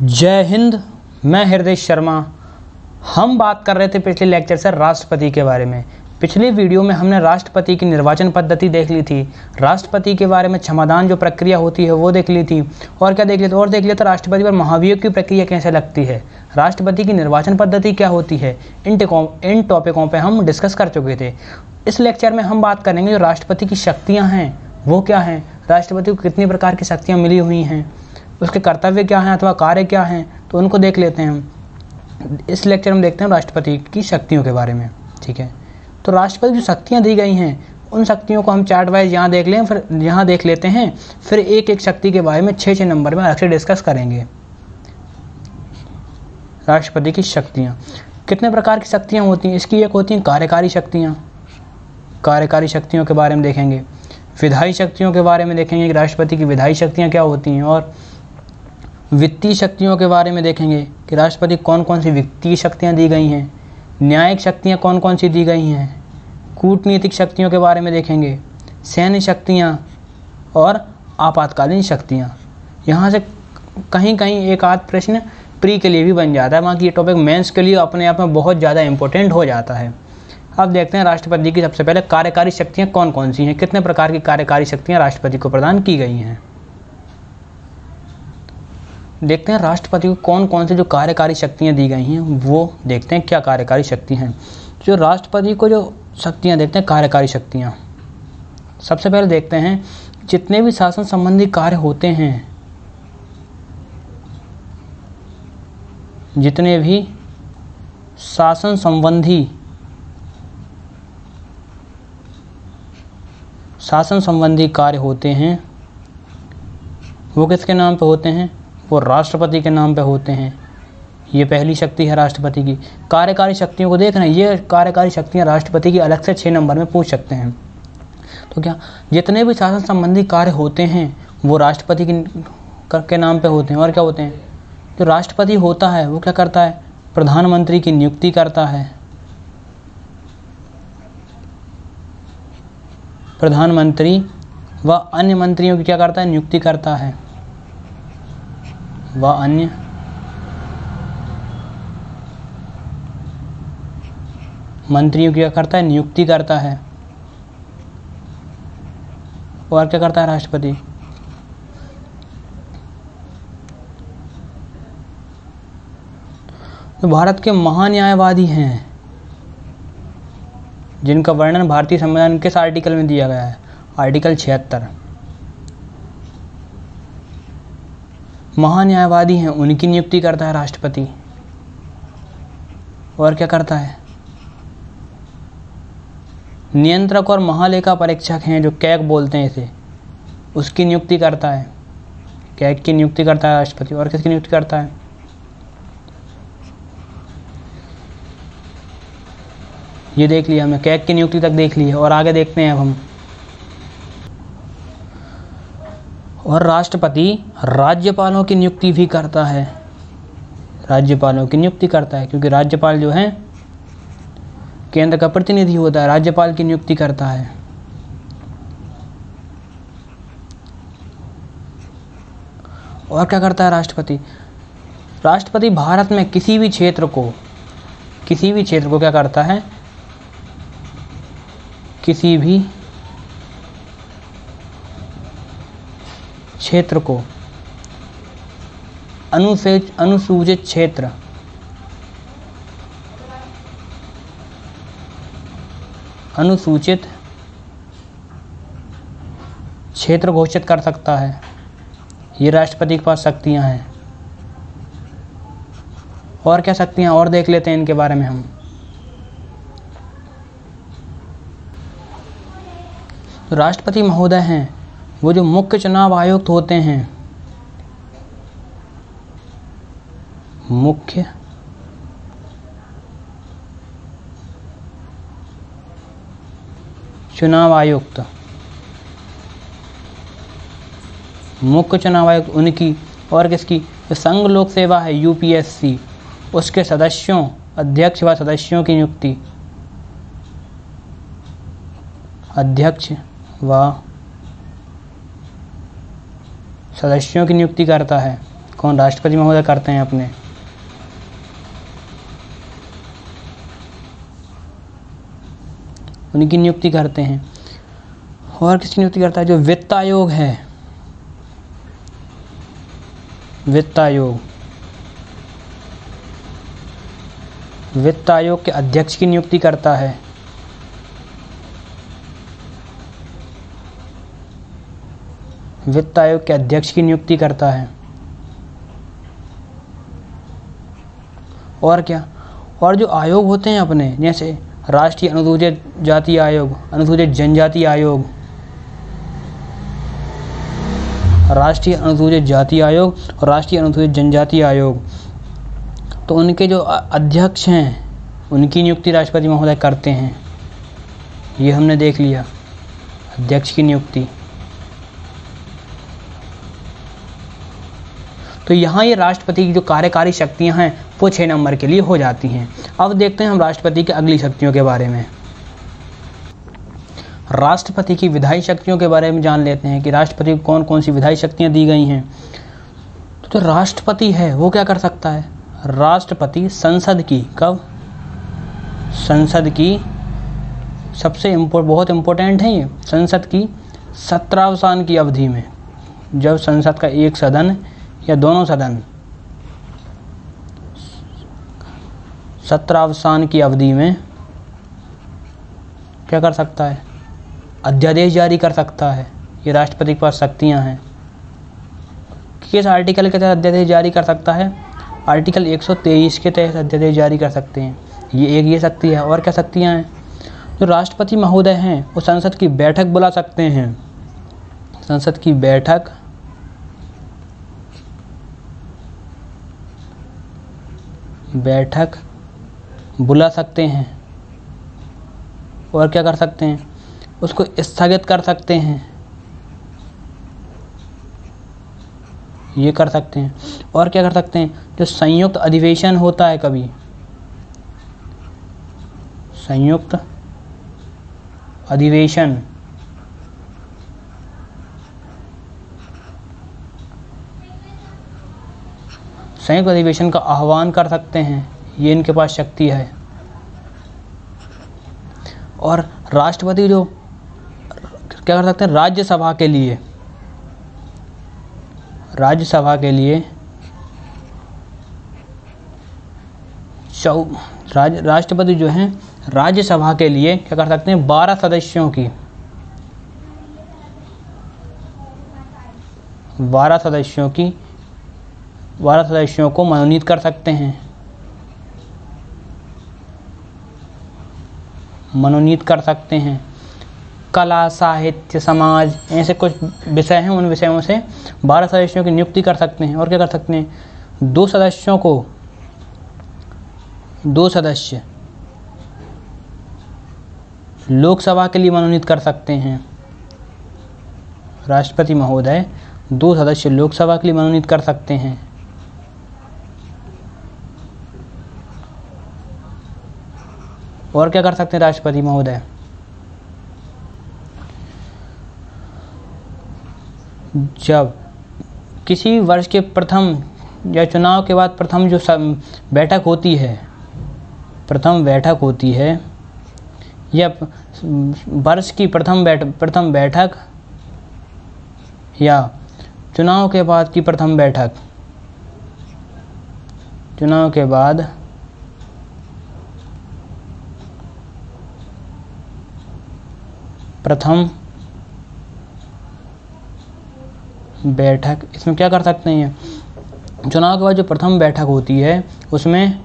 जय हिंद। मैं हृदय शर्मा। हम बात कर रहे थे पिछले लेक्चर से राष्ट्रपति के बारे में। पिछले वीडियो में हमने राष्ट्रपति की निर्वाचन पद्धति देख ली थी, राष्ट्रपति के बारे में क्षमादान जो प्रक्रिया होती है वो देख ली थी, और क्या देख लिया था, और देख लिया था राष्ट्रपति पर महाभियोग की प्रक्रिया कैसे लगती है, राष्ट्रपति की निर्वाचन पद्धति क्या होती है। इन टॉपिकों पर हम डिस्कस कर चुके थे। इस लेक्चर में हम बात करेंगे जो राष्ट्रपति की शक्तियाँ हैं वो क्या हैं, राष्ट्रपति को कितनी प्रकार की शक्तियाँ मिली हुई हैं, उसके कर्तव्य क्या हैं अथवा कार्य क्या हैं, तो उनको देख लेते हैं हम। इस लेक्चर में देखते हैं राष्ट्रपति की शक्तियों के बारे में। ठीक है, तो राष्ट्रपति जो शक्तियां दी गई हैं उन शक्तियों को हम चार्ट वाइज यहाँ देख लें, फिर यहाँ देख लेते हैं, फिर एक एक शक्ति के बारे में 6 नंबर में अलग से डिस्कस करेंगे। राष्ट्रपति की शक्तियाँ कितने प्रकार की शक्तियाँ होती हैं, इसकी एक होती हैं कार्यकारी शक्तियाँ, कार्यकारी शक्तियों के बारे में देखेंगे। विधायी शक्तियों के बारे में देखेंगे कि राष्ट्रपति की विधायी शक्तियाँ क्या होती हैं, और वित्तीय शक्तियों के बारे में देखेंगे कि राष्ट्रपति कौन कौन सी वित्तीय शक्तियां दी गई हैं, न्यायिक शक्तियां कौन कौन सी दी गई हैं, कूटनीतिक शक्तियों के बारे में देखेंगे, सैन्य शक्तियां और आपातकालीन शक्तियां। यहाँ से कहीं कहीं एक आध प्रश्न प्री के लिए भी बन जाता है, बाकी ये टॉपिक मेंस के लिए अपने आप में बहुत ज़्यादा इंपॉर्टेंट हो जाता है। अब देखते हैं राष्ट्रपति की सबसे पहले कार्यकारी शक्तियाँ कौन कौन सी हैं, कितने प्रकार की कार्यकारी शक्तियाँ राष्ट्रपति को प्रदान की गई हैं। देखते हैं राष्ट्रपति को कौन कौन से जो कार्यकारी शक्तियाँ दी गई हैं वो देखते हैं क्या कार्यकारी शक्ति हैं। जो राष्ट्रपति को जो शक्तियाँ देखते हैं कार्यकारी शक्तियाँ, सबसे पहले देखते हैं जितने भी शासन संबंधी कार्य होते हैं, जितने भी शासन संबंधी कार्य होते हैं वो किसके नाम पे होते हैं, वो राष्ट्रपति के नाम पे होते हैं। ये पहली शक्ति है राष्ट्रपति की। कार्यकारी शक्तियों को देख रहे हैं, ये कार्यकारी शक्तियाँ राष्ट्रपति की अलग से 6 नंबर में पूछ सकते हैं। तो क्या जितने भी शासन संबंधी कार्य होते हैं वो राष्ट्रपति के नाम पे होते हैं। और क्या होते हैं, जो राष्ट्रपति होता है वो क्या करता है, प्रधानमंत्री की नियुक्ति करता है, प्रधानमंत्री व अन्य मंत्रियों की क्या करता है, नियुक्ति करता है, व अन्य मंत्रियों की क्या करता है, नियुक्ति करता है। और क्या करता है राष्ट्रपति, तो भारत के महान्यायवादी हैं जिनका वर्णन भारतीय संविधान किस आर्टिकल में दिया गया है, आर्टिकल 76। महान्यायवादी हैं उनकी नियुक्ति करता है राष्ट्रपति। और क्या करता है, नियंत्रक और महालेखा परीक्षक हैं जो कैग बोलते हैं इसे, उसकी नियुक्ति करता है, कैग की नियुक्ति करता है राष्ट्रपति। और किसकी नियुक्ति करता है, ये देख लिया हमने, कैग की नियुक्ति तक देख ली है। और आगे देखते हैं अब हम। और राष्ट्रपति राज्यपालों की नियुक्ति भी करता है, राज्यपालों की नियुक्ति करता है, क्योंकि राज्यपाल जो है केंद्र का प्रतिनिधि होता है, राज्यपाल की नियुक्ति करता है। और क्या करता है राष्ट्रपति, राष्ट्रपति भारत में किसी भी क्षेत्र को क्या करता है, किसी भी क्षेत्र को, अनुसूचित क्षेत्र घोषित कर सकता है। ये राष्ट्रपति के पास शक्तियां हैं। और क्या शक्तियां और देख लेते हैं इनके बारे में हम। तो राष्ट्रपति महोदय हैं वो जो मुख्य चुनाव आयुक्त होते हैं, मुख्य चुनाव आयुक्त उनकी, और किसकी, जो संघ लोक सेवा है यूपीएससी, उसके सदस्यों, अध्यक्ष व सदस्यों की नियुक्ति, अध्यक्ष व सदस्यों की नियुक्ति करता है कौन? राष्ट्रपति महोदय करते हैं अपने। उनकी नियुक्ति करते हैं। और किसकी नियुक्ति करता है? जो वित्त आयोग है, वित्त आयोग, वित्त आयोग के अध्यक्ष की नियुक्ति करता है। वित्त आयोग के अध्यक्ष की नियुक्ति करता है। और क्या? और जो आयोग होते हैं अपने, जैसे राष्ट्रीय अनुसूचित जाति आयोग, अनुसूचित जनजाति आयोग, राष्ट्रीय अनुसूचित जाति आयोग और राष्ट्रीय अनुसूचित जनजाति आयोग, तो उनके जो अध्यक्ष हैं उनकी नियुक्ति राष्ट्रपति महोदय करते हैं। ये हमने देख लिया, अध्यक्ष की नियुक्ति। तो यहाँ ये राष्ट्रपति की जो कार्यकारी शक्तियाँ हैं वो 6 नंबर के लिए हो जाती हैं। अब देखते हैं हम राष्ट्रपति की अगली शक्तियों के बारे में। राष्ट्रपति की विधायी शक्तियों के बारे में जान लेते हैं कि राष्ट्रपति को कौन कौन सी विधायी शक्तियाँ दी गई हैं। तो जो राष्ट्रपति है वो क्या कर सकता है? राष्ट्रपति संसद की, कब? संसद की सबसे बहुत इम्पोर्टेंट है ये, संसद की सत्रावसान की अवधि में, जब संसद का एक सदन या दोनों सदन सत्रावसान की अवधि में क्या कर सकता है? अध्यादेश जारी कर सकता है। ये राष्ट्रपति के पास शक्तियाँ हैं। किस आर्टिकल के तहत अध्यादेश जारी कर सकता है? आर्टिकल 123 के तहत अध्यादेश जारी कर सकते हैं। ये शक्ति है। और क्या शक्तियाँ हैं? जो राष्ट्रपति महोदय हैं वो संसद की बैठक बुला सकते हैं। संसद की बैठक बुला सकते हैं। और क्या कर सकते हैं? उसको स्थगित कर सकते हैं। ये कर सकते हैं। और क्या कर सकते हैं? जो संयुक्त अधिवेशन होता है, कभी संयुक्त अधिवेशन, संयुक्त अधिवेशन का आह्वान कर सकते हैं। ये इनके पास शक्ति है। और राष्ट्रपति जो क्या कर सकते हैं? राज्यसभा के लिए राष्ट्रपति जो हैं राज्यसभा के लिए क्या कर सकते हैं? 12 सदस्यों को मनोनीत कर सकते हैं। कला, साहित्य, समाज, ऐसे कुछ विषय हैं, उन विषयों से 12 सदस्यों की नियुक्ति कर सकते हैं। और क्या कर सकते हैं? 2 सदस्य लोकसभा के लिए मनोनीत कर सकते हैं। राष्ट्रपति महोदय 2 सदस्य लोकसभा के लिए मनोनीत कर सकते हैं। और क्या कर सकते हैं राष्ट्रपति महोदय? जब किसी वर्ष के प्रथम या चुनाव के बाद प्रथम जो बैठक होती है, या वर्ष की प्रथम बैठक या चुनाव के बाद की प्रथम बैठक, चुनाव के बाद प्रथम बैठक, इसमें क्या कर सकते हैं? चुनाव के बाद जो प्रथम बैठक होती है उसमें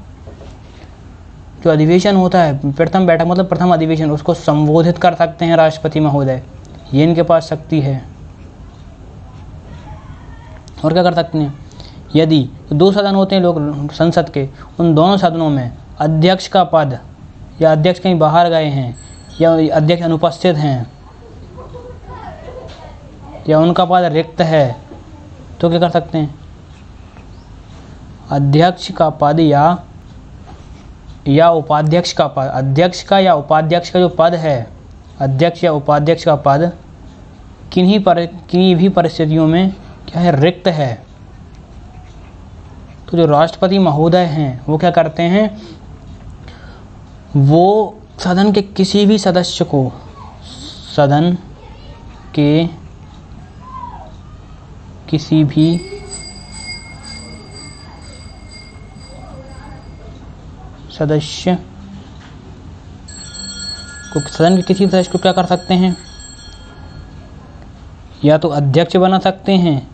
जो अधिवेशन होता है, प्रथम बैठक मतलब प्रथम अधिवेशन, उसको संबोधित कर सकते हैं राष्ट्रपति महोदय। ये इनके पास शक्ति है। और क्या कर सकते हैं? यदि 2 सदन होते हैं लोग संसद के, उन दोनों सदनों में अध्यक्ष का पद, या अध्यक्ष कहीं बाहर गए हैं, या अध्यक्ष अनुपस्थित हैं, या उनका पद रिक्त है, तो क्या कर सकते हैं? अध्यक्ष का पद या उपाध्यक्ष का पद, अध्यक्ष का या उपाध्यक्ष का जो पद है, अध्यक्ष या उपाध्यक्ष का पद किन्हीं भी परिस्थितियों में क्या है? रिक्त है। तो जो राष्ट्रपति महोदय हैं वो क्या करते हैं, वो सदन के किसी भी सदस्य को, सदन के किसी भी सदस्य को, सदन के किसी भी सदस्य को क्या कर सकते हैं, या तो अध्यक्ष बना सकते हैं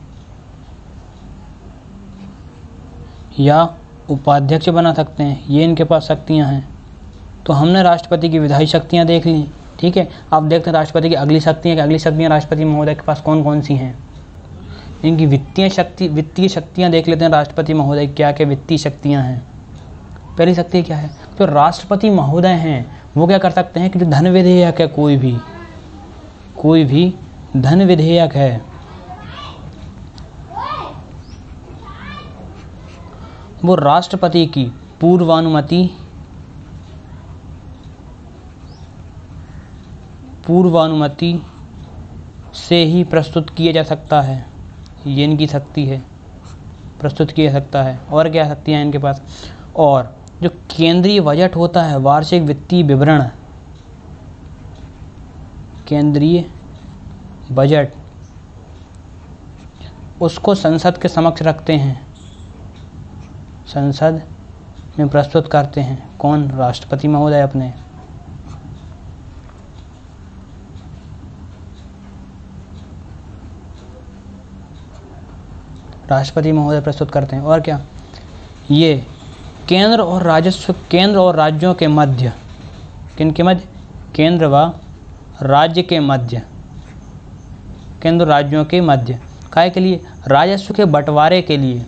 या उपाध्यक्ष बना सकते हैं। ये इनके पास शक्तियां हैं। तो हमने राष्ट्रपति की विधायी शक्तियां देख ली, ठीक है। अब देखते हैं राष्ट्रपति की अगली शक्तियां, कि अगली शक्तियां राष्ट्रपति महोदय के पास कौन कौन सी हैं। इनकी वित्तीय शक्तियां देख लेते हैं। राष्ट्रपति महोदय क्या क्या वित्तीय शक्तियां हैं। पहली शक्ति क्या है, जो राष्ट्रपति महोदय हैं वो क्या कर सकते हैं कि जो धन विधेयक है, कोई भी धन विधेयक है, वो राष्ट्रपति की पूर्वानुमति से ही प्रस्तुत किया जा सकता है। ये इनकी शक्ति है, प्रस्तुत किया जा सकता है। और क्या शक्तियाँ हैं इनके पास। और जो केंद्रीय बजट होता है, वार्षिक वित्तीय विवरण, केंद्रीय बजट, उसको संसद के समक्ष रखते हैं, संसद में प्रस्तुत करते हैं। कौन, राष्ट्रपति महोदय अपने। राष्ट्रपति महोदय प्रस्तुत करते हैं। और क्या, ये केंद्र और राज्यों के मध्य, किनके मध्य, केंद्र व राज्य के मध्य, केंद्र राज्यों के मध्य, काय के लिए, राजस्व के बंटवारे के लिए।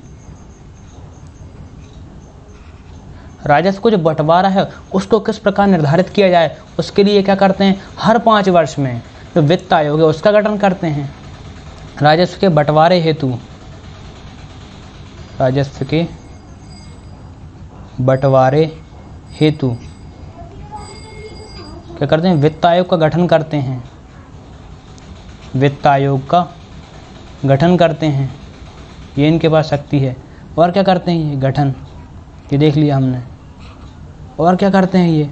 राजस्व को जो बंटवारा है उसको किस प्रकार निर्धारित किया जाए, उसके लिए क्या करते हैं, हर 5 वर्ष में जो वित्त आयोग है उसका गठन करते हैं। राजस्व के बंटवारे हेतु, राजस्व के बंटवारे हेतु क्या करते हैं, वित्त आयोग का गठन करते हैं, वित्त आयोग का गठन करते हैं। ये इनके पास शक्ति है। और क्या करते हैं, ये गठन, ये देख लिया हमने। और क्या करते हैं ये,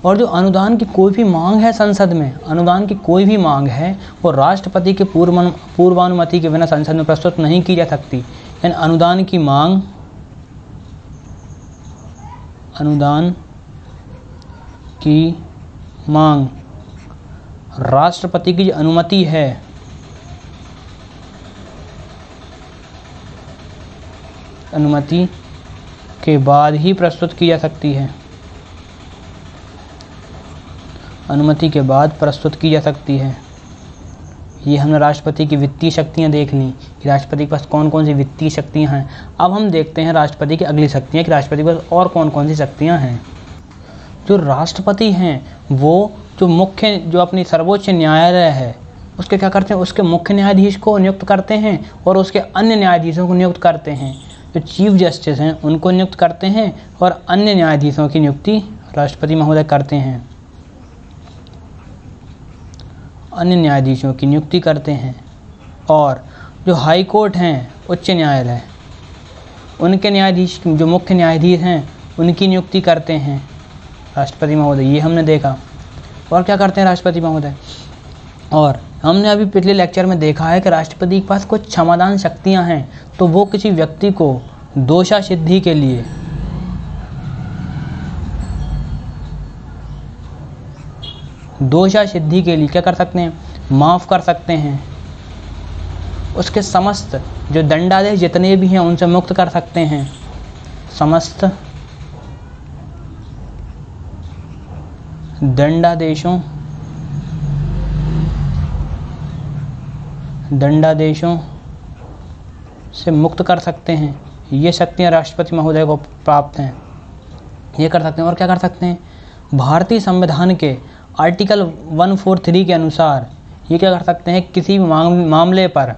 और जो अनुदान की कोई भी मांग है संसद में, अनुदान की कोई भी मांग है वो राष्ट्रपति के पूर्वानुमति के बिना संसद में प्रस्तुत नहीं की जा सकती। यानी अनुदान की मांग राष्ट्रपति की जो अनुमति है, अनुमति के बाद ही प्रस्तुत की जा सकती है, अनुमति के बाद प्रस्तुत की जा सकती है। ये हमने राष्ट्रपति की वित्तीय शक्तियाँ देख ली कि राष्ट्रपति के पास कौन कौन सी वित्तीय शक्तियाँ हैं। अब हम देखते हैं राष्ट्रपति की अगली शक्तियाँ कि राष्ट्रपति के पास और कौन कौन सी शक्तियाँ हैं। जो राष्ट्रपति हैं वो जो अपनी सर्वोच्च न्यायालय है उसके क्या करते हैं, उसके मुख्य न्यायाधीश को नियुक्त करते हैं और उसके अन्य न्यायाधीशों को नियुक्त करते हैं। जो चीफ जस्टिस हैं उनको नियुक्त करते हैं और अन्य न्यायाधीशों की नियुक्ति राष्ट्रपति महोदय करते हैं, अन्य न्यायाधीशों की नियुक्ति करते हैं। और जो हाई कोर्ट हैं, उच्च न्यायालय, उनके न्यायाधीश, जो मुख्य न्यायाधीश हैं उनकी नियुक्ति करते हैं राष्ट्रपति महोदय। ये हमने देखा। और क्या करते हैं राष्ट्रपति महोदय, और हमने अभी पिछले लेक्चर में देखा है कि राष्ट्रपति के पास कुछ क्षमादान शक्तियां हैं। तो वो किसी व्यक्ति को दोषा सिद्धि के लिए क्या कर सकते हैं, माफ़ कर सकते हैं। उसके समस्त जो दंडादेश जितने भी हैं उनसे मुक्त कर सकते हैं। समस्त दंडादेशों से मुक्त कर सकते हैं। ये शक्तियाँ राष्ट्रपति महोदय को प्राप्त हैं, ये कर सकते हैं। और क्या कर सकते हैं, भारतीय संविधान के आर्टिकल 143 के अनुसार ये क्या कर सकते हैं, किसी मामले पर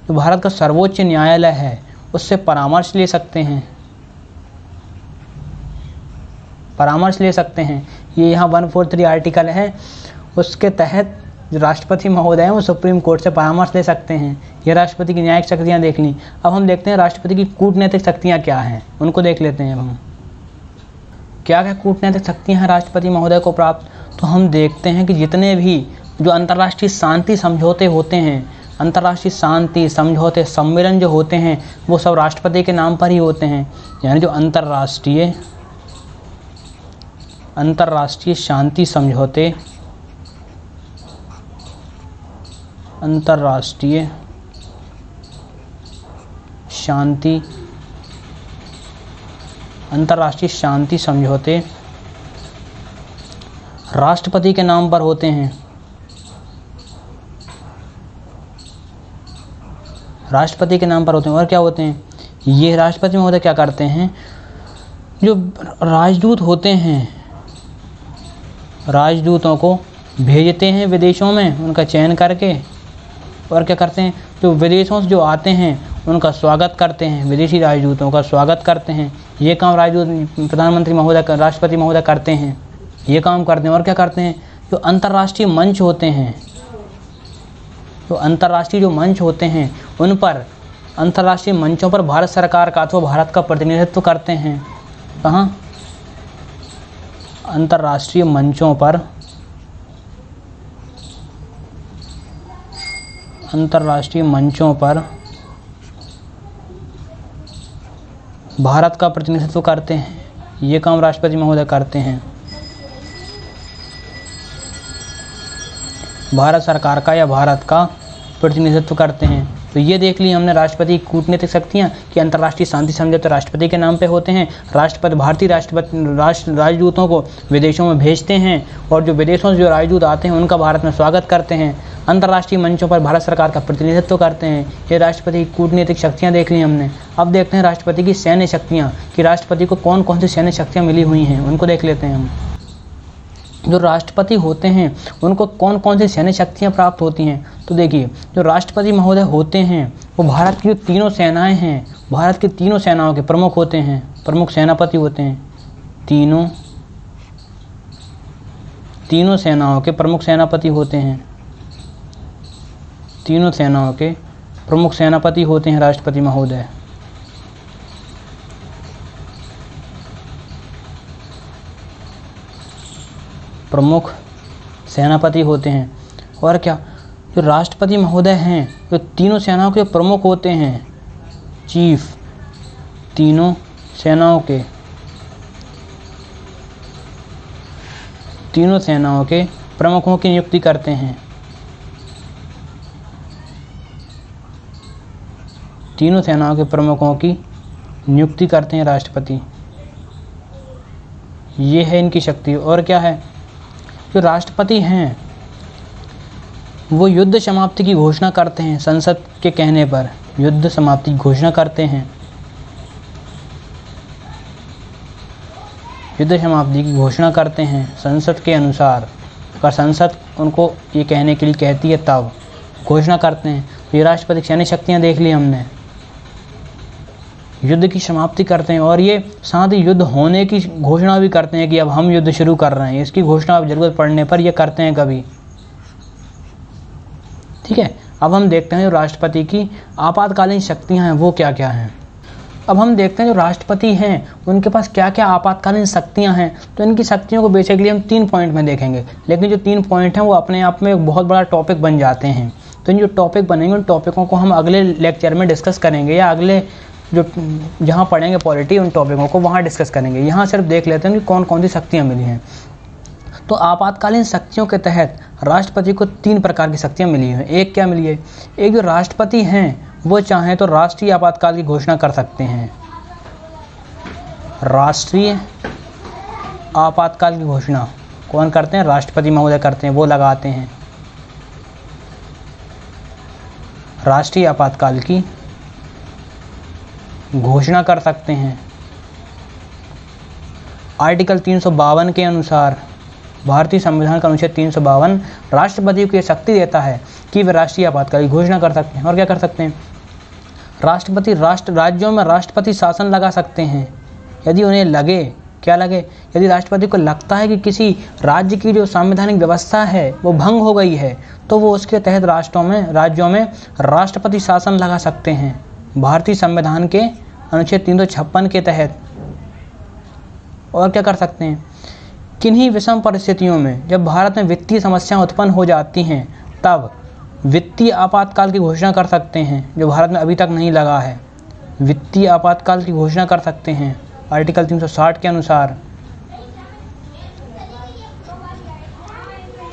जो भारत का सर्वोच्च न्यायालय है उससे परामर्श ले सकते हैं, परामर्श ले सकते हैं। ये यहाँ 143 आर्टिकल है, उसके तहत जो राष्ट्रपति महोदय हैं वो सुप्रीम कोर्ट से परामर्श ले सकते हैं। ये राष्ट्रपति की न्यायिक शक्तियाँ देख ली। अब हम देखते हैं राष्ट्रपति की कूटनीतिक शक्तियाँ क्या हैं, उनको देख लेते हैं। हम क्या क्या कूटनीतिक शक्तियाँ हैं राष्ट्रपति महोदय को प्राप्त, तो हम देखते हैं कि जितने भी जो अंतर्राष्ट्रीय शांति समझौते होते हैं, अंतर्राष्ट्रीय शांति समझौते सम्मेलन जो होते हैं वो सब राष्ट्रपति के नाम पर ही होते हैं। यानी जो अंतर्राष्ट्रीय शांति समझौते, अंतर्राष्ट्रीय शांति समझौते राष्ट्रपति के नाम पर होते हैं। राष्ट्रपति के नाम पर होते हैं। और क्या होते हैं ये राष्ट्रपति महोदय क्या करते हैं, जो राजदूत होते हैं राजदूतों को भेजते हैं विदेशों में उनका चयन करके, और क्या करते हैं जो विदेशों से जो आते हैं उनका स्वागत करते हैं, विदेशी राजदूतों का स्वागत करते हैं। ये काम राजदूत प्रधानमंत्री महोदय राष्ट्रपति महोदय करते हैं, ये काम करते हैं। और क्या करते हैं जो अंतर्राष्ट्रीय मंच होते हैं, तो अंतर्राष्ट्रीय जो मंच होते हैं उन पर, अंतर्राष्ट्रीय मंचों पर भारत सरकार का अथवा भारत का प्रतिनिधित्व करते हैं। कहाँ? अंतर्राष्ट्रीय मंचों पर, अंतर्राष्ट्रीय मंचों पर भारत का प्रतिनिधित्व करते हैं। ये काम राष्ट्रपति महोदय करते हैं। भारत सरकार का या भारत का प्रतिनिधित्व करते हैं। तो ये देख ली हमने राष्ट्रपति की कूटनीतिक शक्तियाँ कि अंतर्राष्ट्रीय शांति समझौते राष्ट्रपति के नाम पे होते हैं। राष्ट्रपति भारतीय राजदूतों को विदेशों में भेजते हैं, और जो विदेशों से जो राजदूत आते हैं उनका भारत में स्वागत करते हैं। अंतर्राष्ट्रीय मंचों पर भारत सरकार का प्रतिनिधित्व करते हैं। ये राष्ट्रपति की कूटनीतिक शक्तियाँ देख ली हमने। अब देखते हैं राष्ट्रपति की सैन्य शक्तियाँ कि राष्ट्रपति को कौन कौन सी सैन्य शक्तियाँ मिली हुई हैं, उनको देख लेते हैं हम। जो राष्ट्रपति होते हैं उनको कौन कौन सी सैन्य शक्तियाँ प्राप्त होती हैं, तो देखिए जो राष्ट्रपति महोदय होते हैं वो भारत की जो तीनों सेनाएं हैं, भारत की तीनों सेनाओं के प्रमुख होते हैं, प्रमुख सेनापति होते हैं। तीनों सेनाओं के प्रमुख सेनापति होते हैं। तीनों सेनाओं के प्रमुख सेनापति होते हैं राष्ट्रपति महोदय। प्रमुख सेनापति होते हैं। और क्या जो राष्ट्रपति महोदय हैं जो तीनों सेनाओं के प्रमुख होते हैं, चीफ, तीनों सेनाओं के प्रमुखों की नियुक्ति करते हैं। तीनों सेनाओं के प्रमुखों की नियुक्ति करते हैं राष्ट्रपति। ये है इनकी शक्ति। और क्या है, जो राष्ट्रपति हैं वो युद्ध समाप्ति की घोषणा करते हैं। संसद के कहने पर युद्ध समाप्ति की घोषणा करते हैं। युद्ध समाप्ति की घोषणा करते हैं संसद के अनुसार। अगर संसद उनको ये कहने के लिए कहती है तब घोषणा करते हैं। तो ये राष्ट्रपति सैन्य शक्तियाँ देख ली हमने। युद्ध की समाप्ति करते हैं, और ये साथ ही युद्ध होने की घोषणा भी करते हैं कि अब हम युद्ध शुरू कर रहे हैं। इसकी घोषणा अब जरूरत पड़ने पर ये करते हैं कभी। ठीक है, अब हम देखते हैं जो राष्ट्रपति की आपातकालीन शक्तियां हैं वो क्या क्या हैं। अब हम देखते हैं जो राष्ट्रपति हैं उनके पास क्या क्या आपातकालीन शक्तियां हैं। तो इनकी शक्तियों को बेसिकली हम 3 पॉइंट में देखेंगे, लेकिन जो 3 पॉइंट हैं वो अपने आप में एक बहुत बड़ा टॉपिक बन जाते हैं। तो इन जो टॉपिक बनेंगे उन टॉपिकों को हम अगले लेक्चर में डिस्कस करेंगे, या अगले जो जहाँ पढ़ेंगे पॉलिटी उन टॉपिकों को वहाँ डिस्कस करेंगे। यहाँ सिर्फ देख लेते हैं कि कौन कौन सी शक्तियाँ मिली हैं। तो आपातकालीन शक्तियों के तहत राष्ट्रपति को 3 प्रकार की शक्तियाँ मिली हैं। एक क्या मिली है, एक जो राष्ट्रपति हैं वो चाहें तो राष्ट्रीय आपातकाल की घोषणा कर सकते हैं। राष्ट्रीय आपातकाल की घोषणा कौन करते हैं? राष्ट्रपति महोदय करते हैं, वो लगाते हैं। राष्ट्रीय आपातकाल की घोषणा कर सकते हैं। आर्टिकल 352 के अनुसार, भारतीय संविधान का अनुच्छेद 352 राष्ट्रपति को यह शक्ति देता है कि वे राष्ट्रीय आपातकाल की घोषणा कर सकते हैं। और क्या कर सकते हैं? राष्ट्रपति राज्यों में राष्ट्रपति शासन लगा सकते हैं। यदि उन्हें लगे क्या लगे? यदि राष्ट्रपति को लगता है कि किसी राज्य की जो संवैधानिक व्यवस्था है वो भंग हो गई है तो वो उसके तहत राज्यों में राष्ट्रपति शासन लगा सकते हैं भारतीय संविधान के अनुच्छेद 356 के तहत। और क्या कर सकते हैं? किन्हीं विषम परिस्थितियों में जब भारत में वित्तीय समस्याएं उत्पन्न हो जाती हैं तब वित्तीय आपातकाल की घोषणा कर सकते हैं, जो भारत में अभी तक नहीं लगा है। वित्तीय आपातकाल की घोषणा कर सकते हैं आर्टिकल 360 के अनुसार।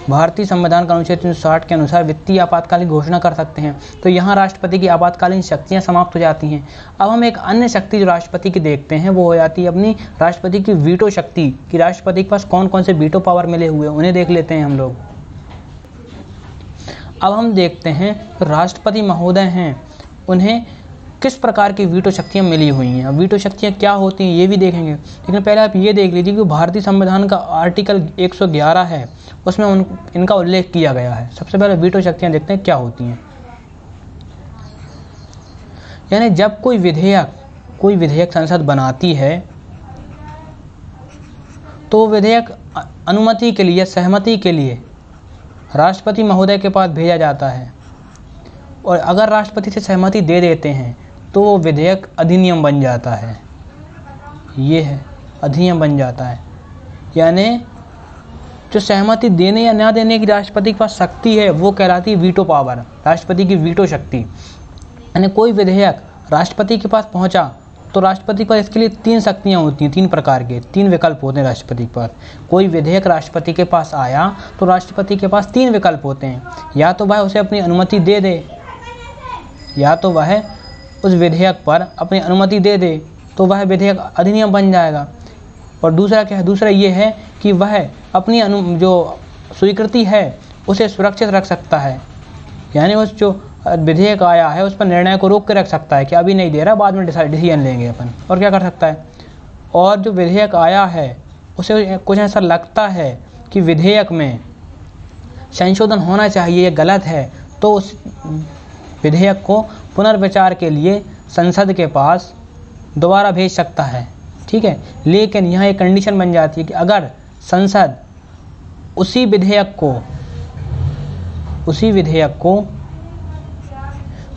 भारतीय संविधान का अनुच्छेद 360 के अनुसार वित्तीय आपातकाल की घोषणा कर सकते हैं। तो यहाँ राष्ट्रपति की आपातकालीन शक्तियाँ समाप्त हो जाती हैं। अब हम एक अन्य शक्ति जो राष्ट्रपति की देखते हैं वो हो जाती है अपनी राष्ट्रपति की वीटो शक्ति, कि राष्ट्रपति के पास कौन कौन से वीटो पावर मिले हुए हैं, उन्हें देख लेते हैं हम लोग। अब हम देखते हैं राष्ट्रपति महोदय हैं उन्हें किस प्रकार की वीटो शक्तियाँ मिली हुई हैं। अब वीटो शक्तियाँ क्या होती हैं ये भी देखेंगे, लेकिन पहले आप ये देख लीजिए कि भारतीय संविधान का आर्टिकल 111 है, उसमें इनका उल्लेख किया गया है। सबसे पहले वीटो शक्तियाँ देखते हैं क्या होती हैं। यानी जब कोई विधेयक संसद बनाती है तो विधेयक अनुमति के लिए, सहमति के लिए राष्ट्रपति महोदय के पास भेजा जाता है, और अगर राष्ट्रपति से सहमति दे देते हैं तो वो विधेयक अधिनियम बन जाता है। ये है, अधिनियम बन जाता है। यानी जो सहमति देने या ना देने की राष्ट्रपति के पास शक्ति है वो कहलाती है वीटो पावर, राष्ट्रपति की वीटो शक्ति। यानी कोई विधेयक राष्ट्रपति के पास पहुंचा तो राष्ट्रपति के पास इसके लिए 3 शक्तियां होती हैं, 3 प्रकार के 3 विकल्प होते हैं राष्ट्रपति के पास। कोई विधेयक राष्ट्रपति के पास आया तो राष्ट्रपति के पास 3 विकल्प होते हैं, या तो वह उसे अपनी अनुमति दे दे, या तो वह उस विधेयक पर अपनी अनुमति दे दे तो वह विधेयक अधिनियम बन जाएगा, और दूसरा क्या है? दूसरा ये है कि वह अपनी जो स्वीकृति है उसे सुरक्षित रख सकता है। यानी उस जो विधेयक आया है उस पर निर्णय को रोक के रख सकता है कि अभी नहीं दे रहा, बाद में डिसीजन लेंगे अपन। और क्या कर सकता है? और जो विधेयक आया है उसे कुछ ऐसा लगता है कि विधेयक में संशोधन होना चाहिए, ये गलत है, तो उस विधेयक को पुनर्विचार के लिए संसद के पास दोबारा भेज सकता है। ठीक है, लेकिन यहाँ एक कंडीशन बन जाती है कि अगर संसद उसी विधेयक को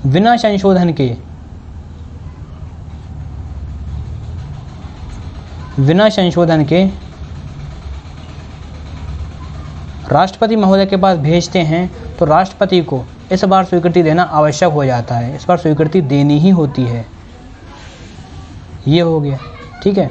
बिना संशोधन के राष्ट्रपति महोदय के पास भेजते हैं तो राष्ट्रपति को इस बार स्वीकृति देना आवश्यक हो जाता है। इस बार स्वीकृति देनी ही होती है। ये हो गया। ठीक है,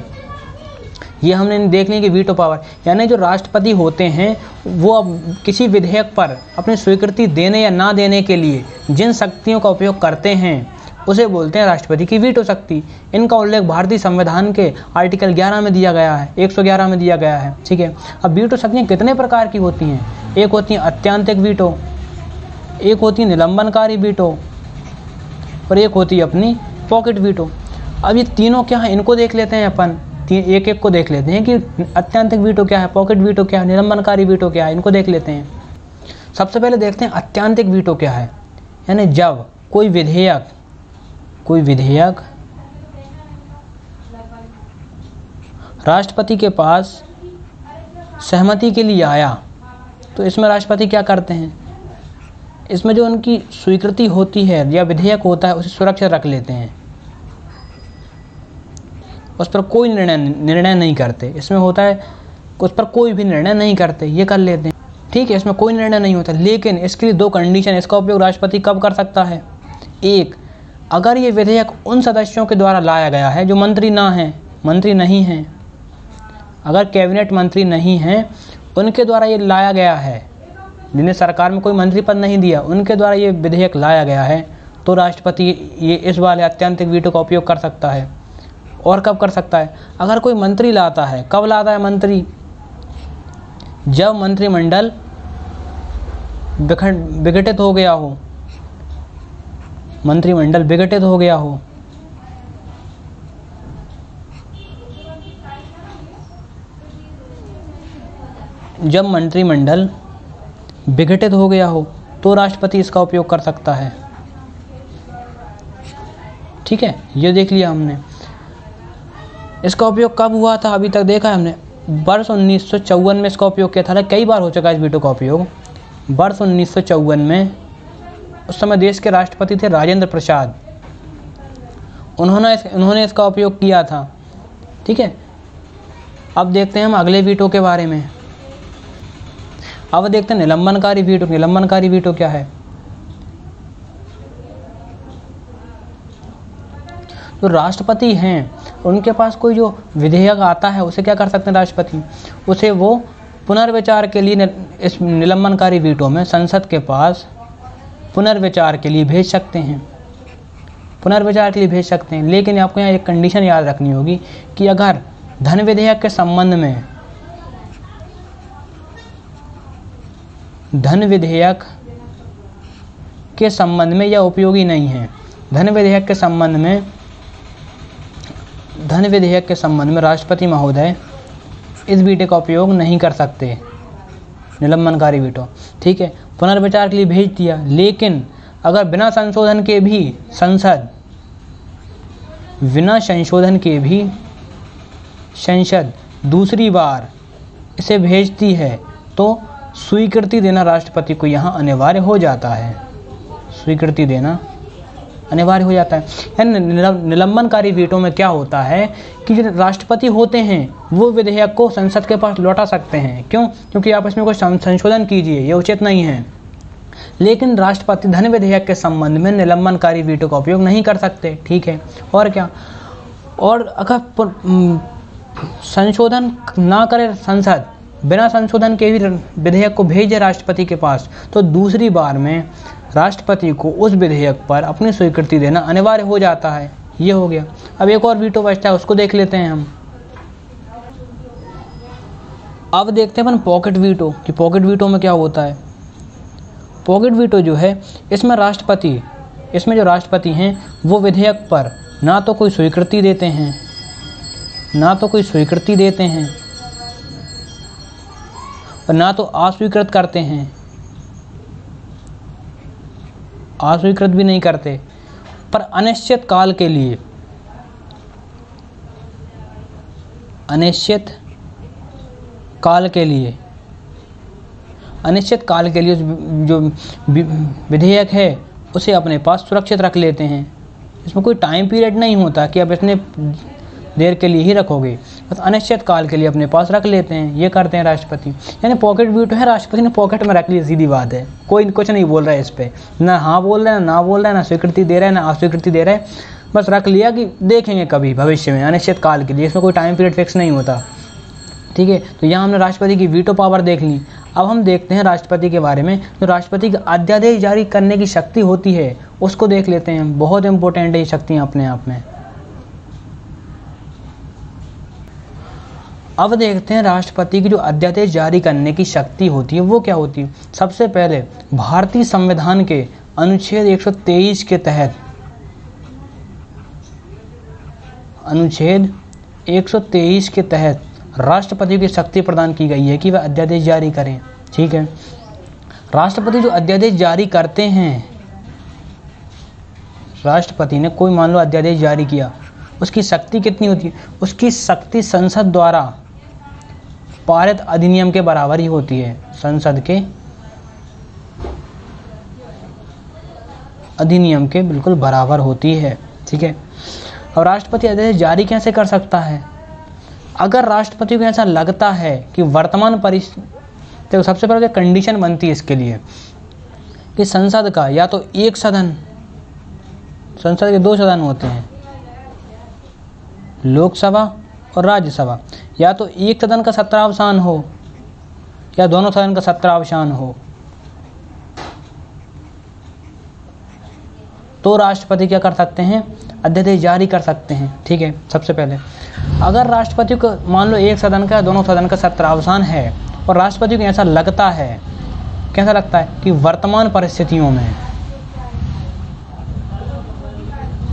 ये हमने देख लिया कि वीटो पावर, यानी जो राष्ट्रपति होते हैं वो अब किसी विधेयक पर अपनी स्वीकृति देने या ना देने के लिए जिन शक्तियों का उपयोग करते हैं उसे बोलते हैं राष्ट्रपति की वीटो शक्ति। इनका उल्लेख भारतीय संविधान के आर्टिकल 11 में दिया गया है, 111 में दिया गया है। ठीक है, अब वीटो शक्तियाँ कितने प्रकार की होती हैं? एक होती है अत्यंतिक वीटो, एक होती है निलंबनकारी वीटो, और एक होती है अपनी पॉकेट वीटो। अब ये तीनों क्या है इनको देख लेते हैं अपन, एक एक को देख लेते हैं कि अत्यंतिक वीटो क्या है, पॉकेट वीटो क्या है, निलंबनकारी वीटो क्या है, इनको देख लेते हैं। सबसे पहले देखते हैं अत्यंतिक वीटो क्या है। यानी जब कोई विधेयक राष्ट्रपति के पास सहमति के लिए आया तो इसमें राष्ट्रपति क्या करते हैं? इसमें जो उनकी स्वीकृति होती है या विधेयक होता है उसे सुरक्षित रख लेते हैं, उस पर कोई निर्णय नहीं करते। इसमें होता है उस पर कोई भी निर्णय नहीं करते, ये कर लेते हैं। ठीक है, इसमें कोई निर्णय नहीं होता, लेकिन इसके लिए 2 कंडीशन, इसका उपयोग राष्ट्रपति कब कर सकता है? एक, अगर ये विधेयक उन सदस्यों के द्वारा लाया गया है जो मंत्री नहीं हैं, अगर कैबिनेट मंत्री नहीं हैं, उनके द्वारा ये लाया गया है, जिन्हें सरकार में कोई मंत्री पद नहीं दिया, उनके द्वारा ये विधेयक लाया गया है, तो राष्ट्रपति ये इस वाले अत्यंतिक वीटो का उपयोग कर सकता है। और कब कर सकता है? अगर कोई मंत्री लाता है, कब लाता है मंत्री? जब मंत्रिमंडल विघटित हो गया हो, मंत्रिमंडल विघटित हो गया हो। जब मंत्रिमंडल विघटित हो गया हो तो राष्ट्रपति इसका उपयोग कर सकता है। ठीक है, ये देख लिया हमने। इसका उपयोग कब हुआ था अभी तक देखा है हमने, वर्ष 1954 में इसका उपयोग किया था। कई बार हो चुका है इस वीटो का उपयोग। वर्ष 1954 में उस समय देश के राष्ट्रपति थे राजेंद्र प्रसाद, उन्होंने इसका उपयोग किया था। ठीक है, अब देखते हैं हम अगले वीटो के बारे में। अब देखते हैं निलंबनकारी वीटो। निलंबनकारी वीटो क्या है? जो राष्ट्रपति हैं उनके पास कोई जो विधेयक आता है उसे क्या कर सकते हैं राष्ट्रपति, उसे वो पुनर्विचार के लिए इस निलंबनकारी वीटो में संसद के पास पुनर्विचार के लिए भेज सकते हैं, पुनर्विचार के लिए भेज सकते हैं। लेकिन आपको यहाँ एक कंडीशन याद रखनी होगी कि अगर धन विधेयक के संबंध में, धन विधेयक के संबंध में यह उपयोगी नहीं है। धन विधेयक के संबंध में राष्ट्रपति महोदय इस वीटो का उपयोग नहीं कर सकते, निलंबनकारी वीटो। ठीक है, पुनर्विचार के लिए भेज दिया, लेकिन अगर बिना संशोधन के भी संसद दूसरी बार इसे भेजती है तो स्वीकृति देना राष्ट्रपति को यहाँ अनिवार्य हो जाता है, स्वीकृति देना अनिवार्य हो जाता है। यानी निलंबनकारी वीटो में क्या होता है कि जो राष्ट्रपति होते हैं वो विधेयक को संसद के पास लौटा सकते हैं। क्यों? क्योंकि आप इसमें कोई संशोधन कीजिए, ये उचित नहीं है। लेकिन राष्ट्रपति धन विधेयक के संबंध में निलंबनकारी वीटो का उपयोग नहीं कर सकते। ठीक है, और क्या, और अगर संशोधन ना करे संसद, बिना संशोधन के भी विधेयक को भेजे राष्ट्रपति के पास, तो दूसरी बार में राष्ट्रपति को उस विधेयक पर अपनी स्वीकृति देना अनिवार्य हो जाता है। ये हो गया। अब एक और वीटो बचता है, उसको देख लेते हैं हम। अब देखते हैं अपन पॉकेट वीटो कि पॉकेट वीटो में क्या होता है। पॉकेट वीटो जो है, इसमें जो राष्ट्रपति हैं वो विधेयक पर ना तो कोई स्वीकृति देते हैं, और ना तो अस्वीकृत करते हैं, अस्वीकृत भी नहीं करते, पर अनिश्चित काल के लिए जो विधेयक है उसे अपने पास सुरक्षित रख लेते हैं। इसमें कोई टाइम पीरियड नहीं होता कि अब इतने देर के लिए ही रखोगे, बस अनिश्चित काल के लिए अपने पास रख लेते हैं। ये करते हैं राष्ट्रपति। यानी पॉकेट वीटो है, राष्ट्रपति ने पॉकेट में रख लिया, सीधी बात है। कोई कुछ नहीं बोल रहा है इस पर, ना हाँ बोल रहा है ना बोल रहा है, ना स्वीकृति दे रहा है ना अस्वीकृति दे रहा है, बस रख लिया कि देखेंगे कभी भविष्य में, अनिश्चित काल के लिए। इसमें कोई टाइम पीरियड फिक्स नहीं होता। ठीक है, तो यहाँ हमने राष्ट्रपति की वीटो पावर देख ली। अब हम देखते हैं राष्ट्रपति के बारे में, जो राष्ट्रपति का अध्यादेश जारी करने की शक्ति होती है उसको देख लेते हैं। बहुत इंपॉर्टेंट है ये शक्तियाँ अपने आप में। अब देखते हैं राष्ट्रपति की जो अध्यादेश जारी करने की शक्ति होती है वो क्या होती है। सबसे पहले भारतीय संविधान के अनुच्छेद 123 के तहत, अनुच्छेद 123 के तहत राष्ट्रपति की शक्ति प्रदान की गई है कि वह अध्यादेश जारी करें। ठीक है, राष्ट्रपति जो अध्यादेश जारी करते हैं, राष्ट्रपति ने कोई मान लो अध्यादेश जारी किया, उसकी शक्ति कितनी होती है? उसकी शक्ति संसद द्वारा पारित अधिनियम के बराबर ही होती है, संसद के अधिनियम के बिल्कुल बराबर होती है। ठीक है, और राष्ट्रपति अध्यादेश जारी कैसे कर सकता है? अगर राष्ट्रपति को ऐसा लगता है कि वर्तमान परिस्थिति, तो सबसे पहले कंडीशन बनती है इसके लिए कि संसद का या तो एक सदन, संसद के 2 सदन होते हैं, लोकसभा और राज्यसभा, या तो एक सदन का 17वां हो या दोनों सदन का 17वां हो, तो राष्ट्रपति क्या कर सकते हैं? अध्यादेश जारी कर सकते हैं। ठीक है, सबसे पहले अगर राष्ट्रपति को मान लो एक सदन का दोनों सदन का 17वां है और राष्ट्रपति को ऐसा लगता है, कैसा लगता है कि वर्तमान परिस्थितियों में,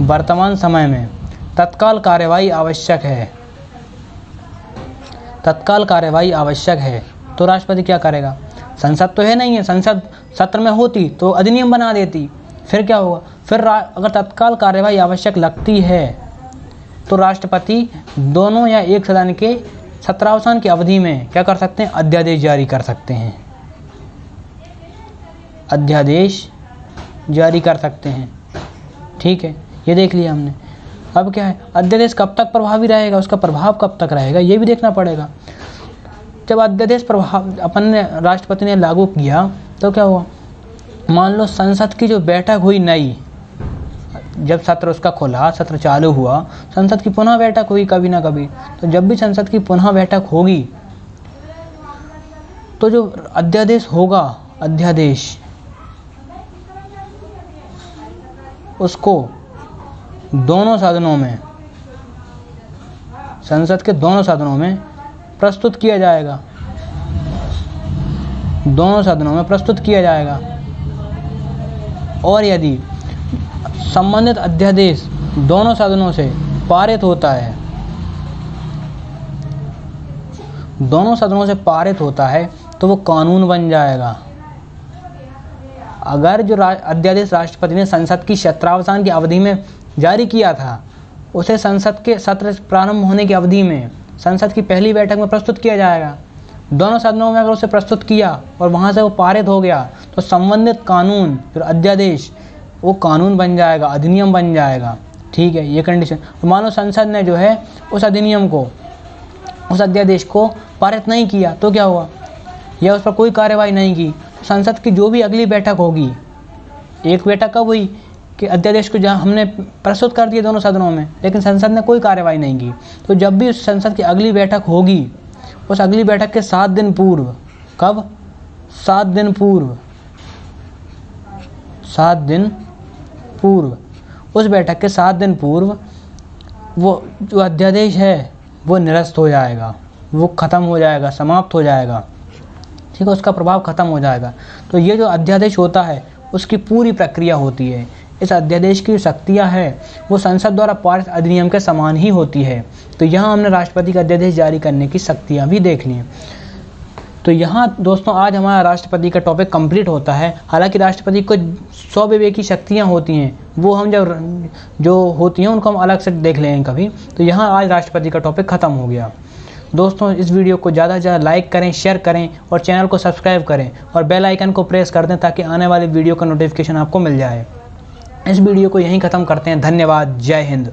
वर्तमान समय में तत्काल कार्यवाही आवश्यक है, तत्काल कार्यवाही आवश्यक है, तो राष्ट्रपति क्या करेगा? संसद तो है नहीं है, संसद सत्र में होती तो अधिनियम बना देती, फिर क्या होगा? फिर अगर तत्काल कार्यवाही आवश्यक लगती है तो राष्ट्रपति दोनों या एक सदन के सत्रावसान की अवधि में क्या कर सकते हैं, अध्यादेश जारी कर सकते हैं, अध्यादेश जारी कर सकते हैं। ठीक है, ये देख लिया हमने। अब क्या है, अध्यादेश कब तक प्रभावी रहेगा, उसका प्रभाव कब तक रहेगा, ये भी देखना पड़ेगा। जब अध्यादेश प्रभाव अपन ने राष्ट्रपति ने लागू किया तो क्या हुआ, मान लो संसद की जो बैठक हुई नई, जब सत्र उसका खुला, सत्र चालू हुआ, संसद की पुनः बैठक हुई कभी ना कभी, तो जब भी संसद की पुनः बैठक होगी तो जो अध्यादेश होगा, अध्यादेश उसको दोनों सदनों में, संसद के दोनों सदनों में प्रस्तुत किया जाएगा, दोनों सदनों में प्रस्तुत किया जाएगा। और यदि संबंधित अध्यादेश दोनों सदनों से पारित होता है, दोनों सदनों से पारित होता है तो वो कानून बन जाएगा। अगर जो अध्यादेश राष्ट्रपति ने संसद की सत्रावसान की अवधि में जारी किया था, उसे संसद के सत्र प्रारंभ होने की अवधि में संसद की पहली बैठक में प्रस्तुत किया जाएगा। दोनों सदनों में अगर उसे प्रस्तुत किया और वहाँ से वो पारित हो गया तो संबंधित कानून, फिर अध्यादेश, वो कानून बन जाएगा, अधिनियम बन जाएगा। ठीक है, ये कंडीशन। तो मान लो संसद ने जो है उस अधिनियम को, उस अध्यादेश को पारित नहीं किया तो क्या हुआ, या उस पर कोई कार्यवाही नहीं की, तो संसद की जो भी अगली बैठक होगी, एक बैठक कब हुई कि अध्यादेश को जहाँ हमने प्रस्तुत कर दिया दोनों सदनों में, लेकिन संसद ने कोई कार्यवाही नहीं की, तो जब भी उस संसद की अगली बैठक होगी, उस अगली बैठक के 7 दिन पूर्व, कब, 7 दिन पूर्व, 7 दिन पूर्व, उस बैठक के 7 दिन पूर्व वो जो अध्यादेश है वो निरस्त हो जाएगा, वो ख़त्म हो जाएगा, समाप्त हो जाएगा। ठीक है, उसका प्रभाव ख़त्म हो जाएगा। तो ये जो अध्यादेश होता है उसकी पूरी प्रक्रिया होती है। इस अध्यादेश की शक्तियाँ है वो संसद द्वारा पारित अधिनियम के समान ही होती है। तो यहाँ हमने राष्ट्रपति का अध्यादेश जारी करने की शक्तियाँ भी देख ली। तो यहाँ दोस्तों आज हमारा राष्ट्रपति का टॉपिक कंप्लीट होता है। हालांकि राष्ट्रपति को 100 विवेक की शक्तियाँ होती हैं, वो हम जब जो होती हैं उनको हम अलग से देख लेंगे कभी। तो यहाँ आज राष्ट्रपति का टॉपिक ख़त्म हो गया। दोस्तों इस वीडियो को ज़्यादा से ज़्यादा लाइक करें, शेयर करें और चैनल को सब्सक्राइब करें और बेल आइकन को प्रेस कर दें ताकि आने वाली वीडियो का नोटिफिकेशन आपको मिल जाए। इस वीडियो को यहीं ख़त्म करते हैं। धन्यवाद। जय हिंद।